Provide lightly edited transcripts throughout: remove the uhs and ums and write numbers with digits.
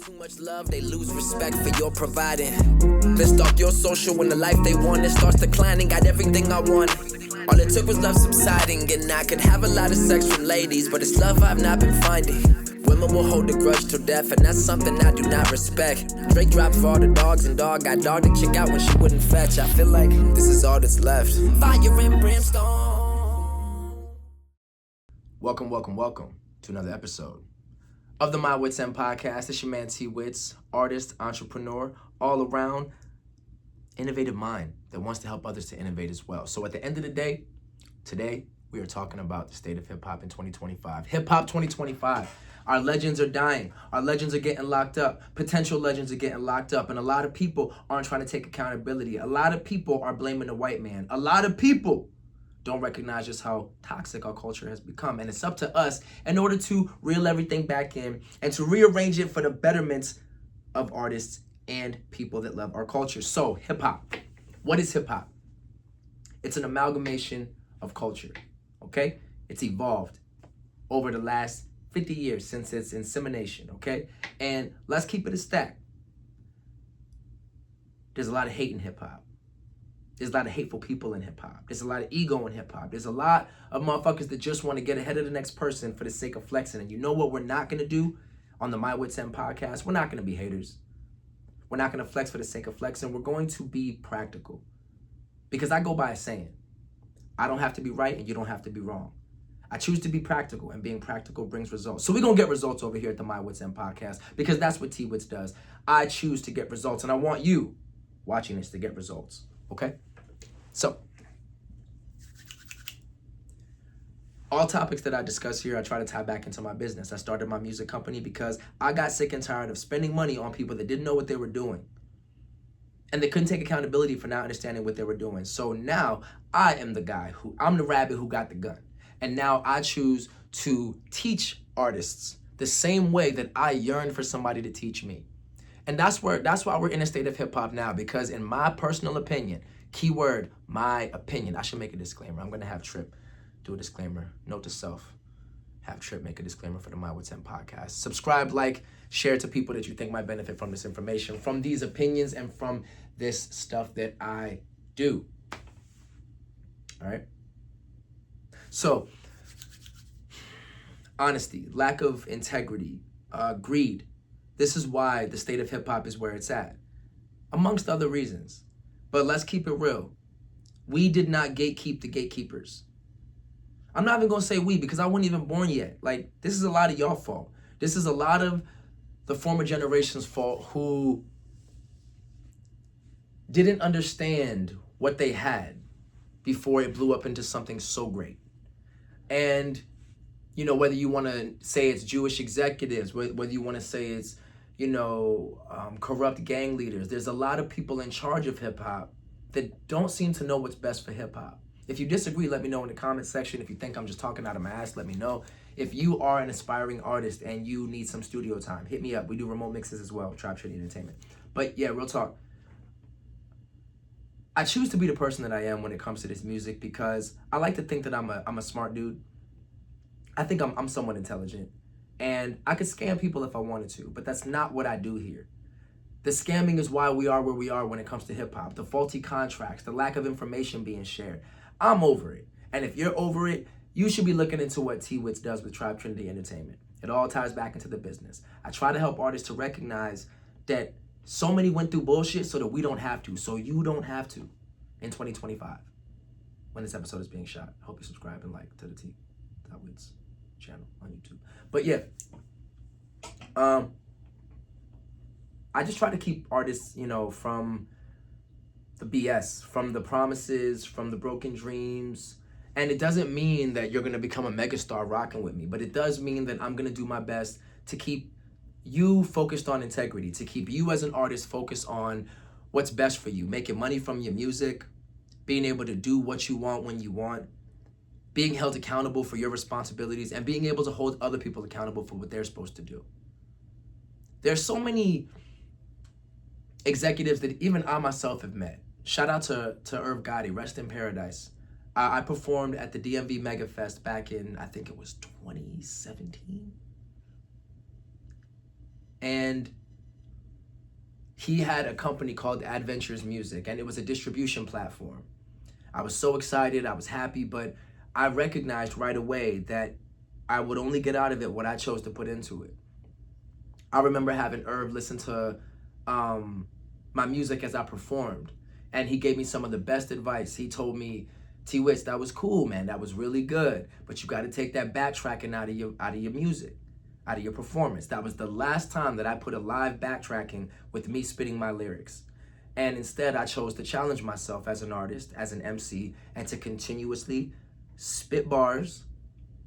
too much love, they lose respect for your providing. Then stalk your social when the life they wanted starts declining. Got everything I want. All it took was love subsiding, and I could have a lot of sex from ladies, but it's love I've not been finding. Women will hold a grudge till death, and that's something I do not respect. Drake dropped for all the dogs, and dog got dogged a chick out when she wouldn't fetch. I feel like this is all that's left. Fire and brimstone. Welcome to another episode of the Witz End podcast. It's your man T Witz, artist, entrepreneur, all around innovative mind that wants to help others to innovate as well. So at the end of the day, today we are talking about the state of hip hop in 2025. Hip hop 2025. Our legends are dying. Our legends are getting locked up. Potential legends are getting locked up. And a lot of people aren't trying to take accountability. A lot of people are blaming the white man. A lot of people don't recognize just how toxic our culture has become. And it's up to us in order to reel everything back in and to rearrange it for the betterment of artists and people that love our culture. So hip hop. What is hip hop? It's an amalgamation of culture, okay? It's evolved over the last 50 years since its insemination, okay? And let's keep it a stack. There's a lot of hate in hip hop. There's a lot of hateful people in hip hop. There's a lot of ego in hip hop. There's a lot of motherfuckers that just want to get ahead of the next person for the sake of flexing. And you know what we're not going to do on the Witz End podcast? We're not going to be haters. We're not going to flex for the sake of flexing. We're going to be practical. Because I go by a saying, I don't have to be right and you don't have to be wrong. I choose to be practical, and being practical brings results. So we're going to get results over here at the Witz End podcast, because that's what T Witz does. I choose to get results, and I want you watching this to get results, okay? So, all topics that I discuss here, I try to tie back into my business. I started my music company because I got sick and tired of spending money on people that didn't know what they were doing. And they couldn't take accountability for not understanding what they were doing. So now I am the guy I'm the rabbit who got the gun. And now I choose to teach artists the same way that I yearn for somebody to teach me. And that's why we're in a state of hip hop now, because in my personal opinion, keyword, my opinion, I should make a disclaimer. I'm gonna have Trip do a disclaimer. Note to self, have Trip make a disclaimer for the Witz End podcast. Subscribe, like, share to people that you think might benefit from this information, from these opinions, and from this stuff that I do. All right? So, honesty, lack of integrity, greed. This is why the state of hip hop is where it's at, amongst other reasons. But let's keep it real. We did not gatekeep the gatekeepers. I'm not even gonna say we, because I wasn't even born yet. Like, this is a lot of y'all fault. This is a lot of the former generation's fault, who didn't understand what they had before it blew up into something so great. And, you know, whether you want to say it's Jewish executives, whether you want to say it's, corrupt gang leaders, there's a lot of people in charge of hip hop that don't seem to know what's best for hip hop. If you disagree, let me know in the comment section. If you think I'm just talking out of my ass, let me know. If you are an aspiring artist and you need some studio time, hit me up. We do remote mixes as well, Tribe Trinity Entertainment. But yeah, real talk. I choose to be the person that I am when it comes to this music, because I like to think that I'm a smart dude. I think I'm somewhat intelligent, and I could scam people if I wanted to, but that's not what I do here. The scamming is why we are where we are when it comes to hip hop. The faulty contracts, the lack of information being shared. I'm over it. And if you're over it, you should be looking into what T Witz does with Tribe Trinity Entertainment. It all ties back into the business. I try to help artists to recognize that so many went through bullshit so that we don't have to, so you don't have to in 2025 when this episode is being shot. I hope you subscribe and like to the T Witz channel on YouTube. But yeah, I just try to keep artists, from the BS, from the promises, from the broken dreams. And it doesn't mean that you're going to become a megastar rocking with me, but it does mean that I'm going to do my best to keep you focused on integrity, to keep you as an artist focused on what's best for you, making money from your music, being able to do what you want when you want, being held accountable for your responsibilities, and being able to hold other people accountable for what they're supposed to do. There's so many executives that even I myself have met. Shout out to Gotti, rest in paradise. I performed at the DMV Mega Fest back in, I think it was 2017. And he had a company called Adventures Music, and it was a distribution platform. I was so excited, I was happy, but I recognized right away that I would only get out of it what I chose to put into it. I remember having Irv listen to my music as I performed, and he gave me some of the best advice. He told me, T. Witz, that was cool, man, that was really good, but you got to take that backtracking out of your music, out of your performance. That was the last time that I put a live backtracking with me spitting my lyrics. And instead, I chose to challenge myself as an artist, as an MC, and to continuously spit bars,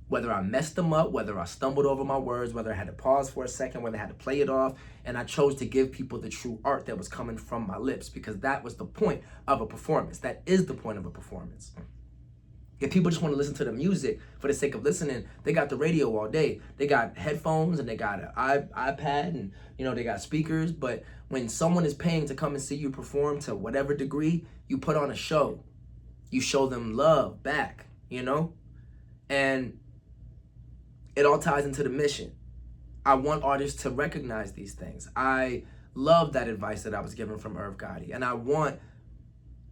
whether I messed them up, whether I stumbled over my words, whether I had to pause for a second, whether I had to play it off. And I chose to give people the true art that was coming from my lips, because that was the point of a performance. That is the point of a performance. If people just want to listen to the music for the sake of listening, they got the radio all day. They got headphones and they got an iPad and, they got speakers. But when someone is paying to come and see you perform to whatever degree, you put on a show. You show them love back, And it all ties into the mission. I want artists to recognize these things. I love that advice that I was given from Irv Gotti, and I want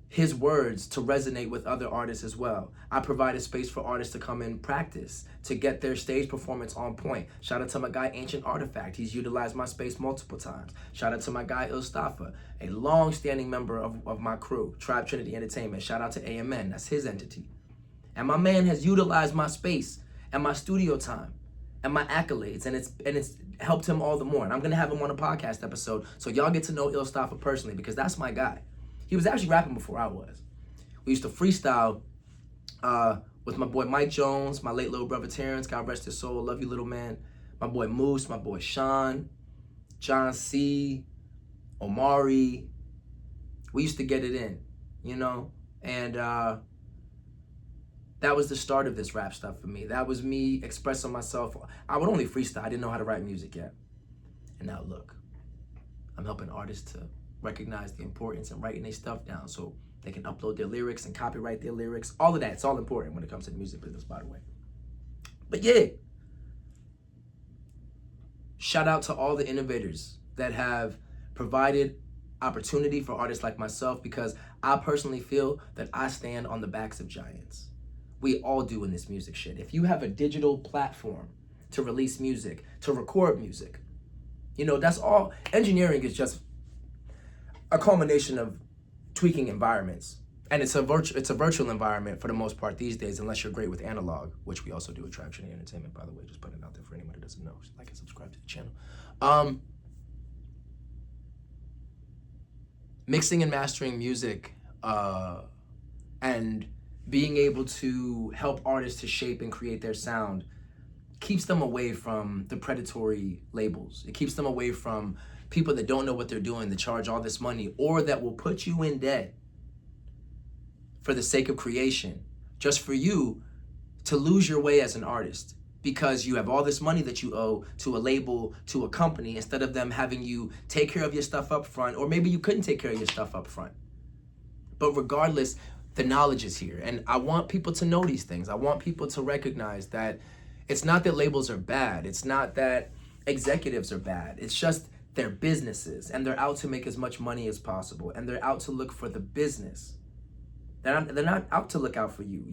his words to resonate with other artists as well. I provide a space for artists to come and practice, to get their stage performance on point. Shout out to my guy, Ancient Artifact. He's utilized my space multiple times. Shout out to my guy, Ilstafa, a long-standing member of my crew, Tribe Trinity Entertainment. Shout out to AMN, that's his entity. And my man has utilized my space and my studio time and my accolades, and it's helped him all the more. And I'm gonna have him on a podcast episode so y'all get to know Ilstafa personally, because that's my guy. He was actually rapping before I was. We used to freestyle with my boy Mike Jones, my late little brother Terrence, God rest his soul, love you little man, my boy Moose, my boy Sean, John C, Omari. We used to get it in, and that was the start of this rap stuff for me. That was me expressing myself. I would only freestyle. I didn't know how to write music yet. And now look, I'm helping artists to recognize the importance in writing their stuff down so they can upload their lyrics and copyright their lyrics. All of that, it's all important when it comes to the music business, by the way. But yeah, shout out to all the innovators that have provided opportunity for artists like myself, because I personally feel that I stand on the backs of giants. We all do in this music shit. If you have a digital platform to release music, to record music, that's all. Engineering is just a culmination of tweaking environments. And it's a virtual environment for the most part these days, unless you're great with analog, which we also do at Tribe Trinity Entertainment, by the way, just putting it out there for anyone who doesn't know. Like and subscribe to the channel. Mixing and mastering music and being able to help artists to shape and create their sound keeps them away from the predatory labels. It keeps them away from people that don't know what they're doing, that charge all this money, or that will put you in debt for the sake of creation, just for you to lose your way as an artist, because you have all this money that you owe to a label, to a company, instead of them having you take care of your stuff up front, or maybe you couldn't take care of your stuff up front. But regardless, the knowledge is here, and I want people to know these things. I want people to recognize that it's not that labels are bad. It's not that executives are bad. It's just they're businesses, and they're out to make as much money as possible, and they're out to look for the business. They're not out to look out for you.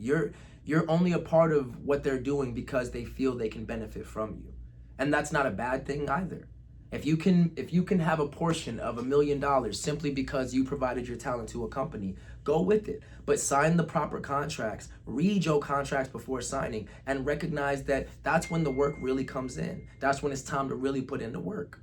You're only a part of what they're doing because they feel they can benefit from you, and that's not a bad thing either. If you can have a portion of $1 million simply because you provided your talent to a company, go with it. But sign the proper contracts, read your contracts before signing, and recognize that that's when the work really comes in. That's when it's time to really put in the work.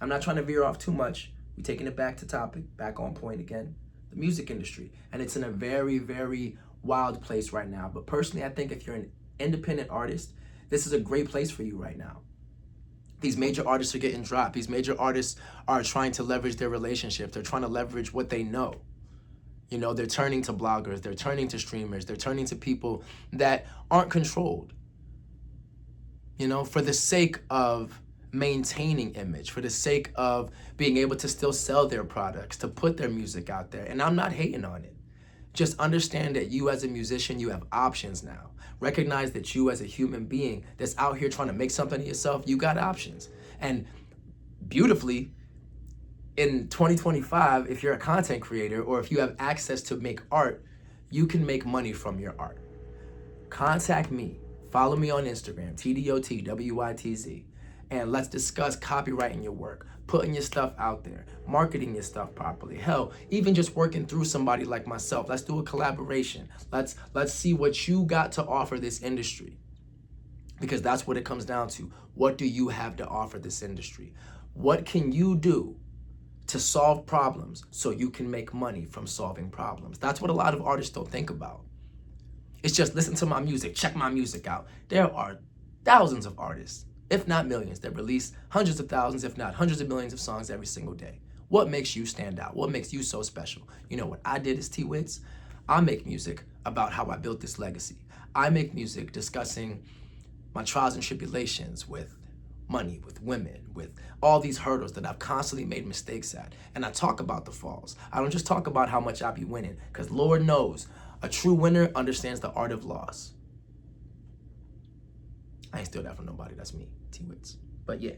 I'm not trying to veer off too much. We're taking it back to topic, back on point again. The music industry. And it's in a very, very wild place right now. But personally, I think if you're an independent artist, this is a great place for you right now. These major artists are getting dropped. These major artists are trying to leverage their relationship. They're trying to leverage what they know. They're turning to bloggers. They're turning to streamers. They're turning to people that aren't controlled, for the sake of maintaining image, for the sake of being able to still sell their products, to put their music out there. And I'm not hating on it. Just understand that you as a musician, you have options now. Recognize that you as a human being that's out here trying to make something of yourself, you got options. And beautifully, in 2025, if you're a content creator or if you have access to make art, you can make money from your art. Contact me. Follow me on Instagram, TDOTWYTZ, and let's discuss copywriting your work, putting your stuff out there, marketing your stuff properly. Hell, even just working through somebody like myself. Let's do a collaboration. Let's see what you got to offer this industry, because that's what it comes down to. What do you have to offer this industry? What can you do to solve problems so you can make money from solving problems? That's what a lot of artists don't think about. It's just listen to my music, check my music out. There are thousands of artists, if not millions, that release hundreds of thousands, if not hundreds of millions of songs every single day. What makes you stand out? What makes you so special? You know what I did as T Witz? I make music about how I built this legacy. I make music discussing my trials and tribulations with money, with women, with all these hurdles that I've constantly made mistakes at. And I talk about the falls. I don't just talk about how much I be winning, because Lord knows, a true winner understands the art of loss. I ain't steal that from nobody. That's me, T Witz. But yeah,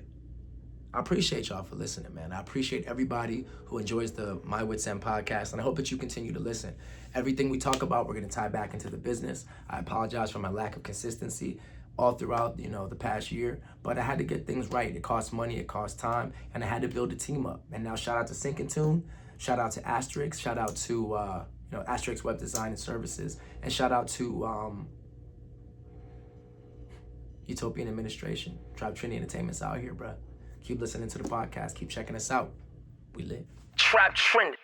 I appreciate y'all for listening, man. I appreciate everybody who enjoys the My Witz End podcast, and I hope that you continue to listen. Everything we talk about, we're going to tie back into the business. I apologize for my lack of consistency all throughout, the past year, but I had to get things right. It costs money, it costs time, and I had to build a team up. And now shout out to Sync and Tune, shout out to Asterix, shout out to Asterix Web Design and Services, and shout out to Utopian Administration. Tribe Trinity Entertainment's out here, bruh. Keep listening to the podcast. Keep checking us out. We live. Trap Trend.